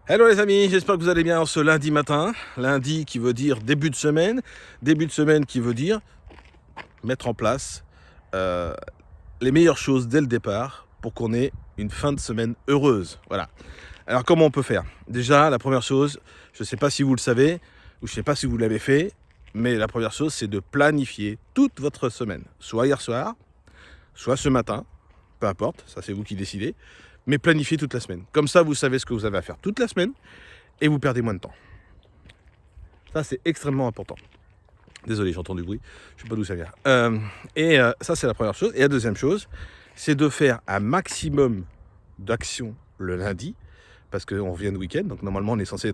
Hello les amis, j'espère que vous allez bien ce lundi matin. Lundi qui veut dire début de semaine. Début de semaine qui veut dire mettre en place les meilleures choses dès le départ pour qu'on ait une fin de semaine heureuse. Voilà. Alors comment on peut faire? Déjà, la première chose, je ne sais pas si vous le savez ou je ne sais pas si vous l'avez fait, mais la première chose c'est de planifier toute votre semaine. Soit hier soir, soit ce matin, peu importe, ça c'est vous qui décidez. Mais planifiez toute la semaine. Comme ça, vous savez ce que vous avez à faire toute la semaine et vous perdez moins de temps. Ça, c'est extrêmement important. Désolé, j'entends du bruit. Je ne sais pas d'où ça vient. Ça, c'est la première chose. Et la deuxième chose, c'est de faire un maximum d'actions le lundi, parce qu'on vient de week-end, donc normalement, on est censé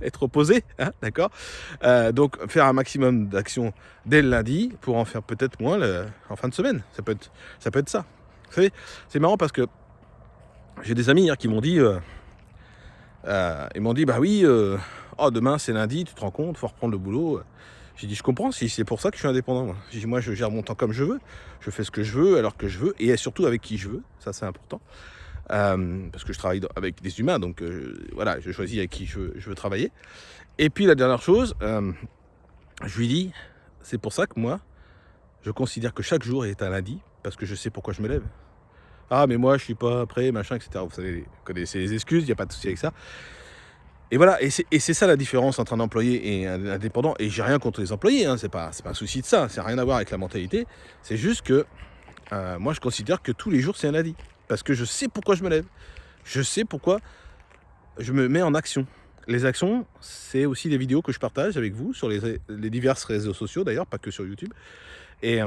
être reposé, hein, d'accord. Donc, faire un maximum d'actions dès le lundi pour en faire peut-être moins en fin de semaine. Ça peut être ça. Vous savez, c'est marrant parce que j'ai des amis hier qui m'ont dit, bah oui, demain c'est lundi, tu te rends compte, faut reprendre le boulot. J'ai dit, je comprends, si c'est pour ça que je suis indépendant. Moi. J'ai dit, moi je gère mon temps comme je veux, je fais ce que je veux, alors que je veux, et surtout avec qui je veux, ça c'est important. Parce que je travaille avec des humains, donc voilà, je choisis avec qui je veux travailler. Et puis la dernière chose, je lui dis, c'est pour ça que moi, je considère que chaque jour est un lundi, parce que je sais pourquoi je me lève. Ah mais moi je suis pas prêt, machin, etc. Vous savez, vous connaissez les excuses, il n'y a pas de souci avec ça. Et voilà, et c'est ça la différence entre un employé et un indépendant. Et j'ai rien contre les employés, hein, c'est pas un souci de ça, ça n'a rien à voir avec la mentalité. C'est juste que moi je considère que tous les jours c'est un lundi. Parce que je sais pourquoi je me lève. Je sais pourquoi je me mets en action. Les actions, c'est aussi des vidéos que je partage avec vous sur les divers réseaux sociaux d'ailleurs, pas que sur YouTube. Et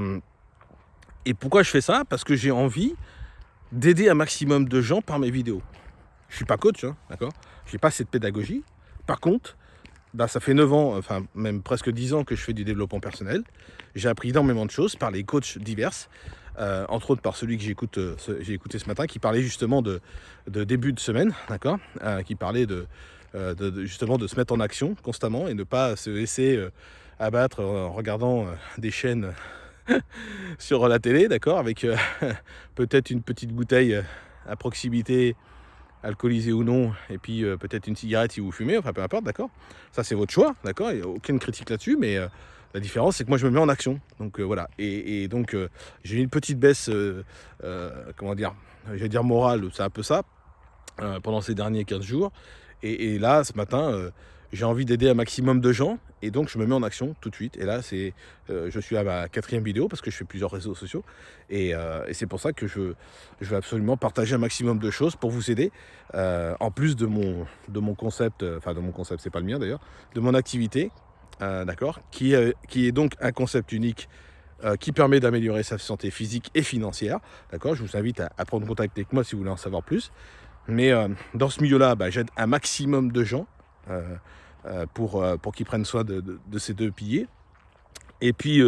pourquoi je fais ça? Parce que j'ai envie d'aider un maximum de gens par mes vidéos. Je suis pas coach, hein, d'accord. Je n'ai pas cette pédagogie. Par contre, ça fait 9 ans, enfin même presque 10 ans que je fais du développement personnel. J'ai appris énormément de choses par les coachs divers, entre autres par celui que j'ai écouté ce matin, qui parlait justement de début de semaine, d'accord, qui parlait justement de se mettre en action constamment et ne pas se laisser abattre en regardant des chaînes sur la télé, d'accord, avec peut-être une petite bouteille à proximité, alcoolisée ou non, et puis peut-être une cigarette si vous fumez, enfin peu importe, d'accord. Ça c'est votre choix, d'accord, il n'y a aucune critique là-dessus, mais la différence c'est que moi je me mets en action, donc voilà. Et donc j'ai une petite baisse, comment dire, j'allais dire morale, c'est un peu ça, pendant ces derniers 15 jours, et là ce matin, j'ai envie d'aider un maximum de gens, et donc je me mets en action tout de suite. Et là, je suis à ma 4e vidéo, parce que je fais plusieurs réseaux sociaux, et c'est pour ça que je veux absolument partager un maximum de choses pour vous aider, en plus de mon concept, enfin de mon concept, c'est pas le mien d'ailleurs, de mon activité, d'accord, qui est donc un concept unique, qui permet d'améliorer sa santé physique et financière, d'accord. Je vous invite à prendre contact avec moi si vous voulez en savoir plus. Mais dans ce milieu-là, j'ai un maximum de gens pour qu'ils prennent soin de ces deux piliers. Et puis,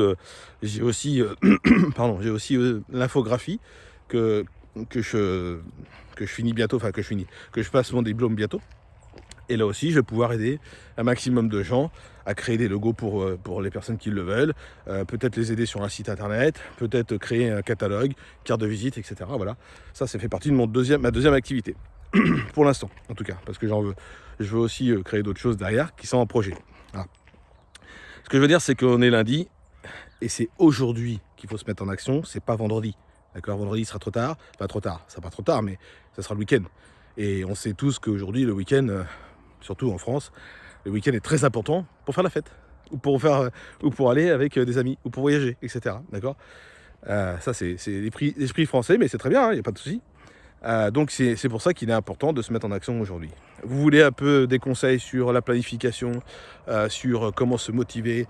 j'ai aussi, l'infographie que je finis bientôt, que je passe mon diplôme bientôt. Et là aussi, je vais pouvoir aider un maximum de gens à créer des logos pour les personnes qui le veulent, peut-être les aider sur un site internet, peut-être créer un catalogue, carte de visite, etc. Voilà, ça fait partie de ma deuxième activité, pour l'instant en tout cas, parce que je veux aussi créer d'autres choses derrière qui sont en projet. Voilà. Ce que je veux dire, c'est qu'on est lundi, et c'est aujourd'hui qu'il faut se mettre en action, c'est pas vendredi. D'accord, vendredi sera trop tard, pas trop tard, ça sera pas trop tard, mais ça sera le week-end. Et on sait tous qu'aujourd'hui, le week-end, surtout en France, le week-end est très important pour faire la fête, ou pour aller avec des amis, ou pour voyager, etc. D'accord. Ça, c'est l'esprit français, mais c'est très bien, il n'y a pas de souci. Donc c'est pour ça qu'il est important de se mettre en action aujourd'hui. Vous voulez un peu des conseils sur la planification, sur comment se motiver,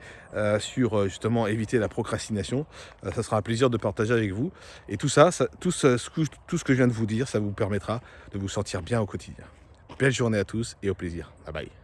sur justement éviter la procrastination, ça sera un plaisir de partager avec vous. Et tout ce que je viens de vous dire, ça vous permettra de vous sentir bien au quotidien. Belle journée à tous et au plaisir. Bye bye.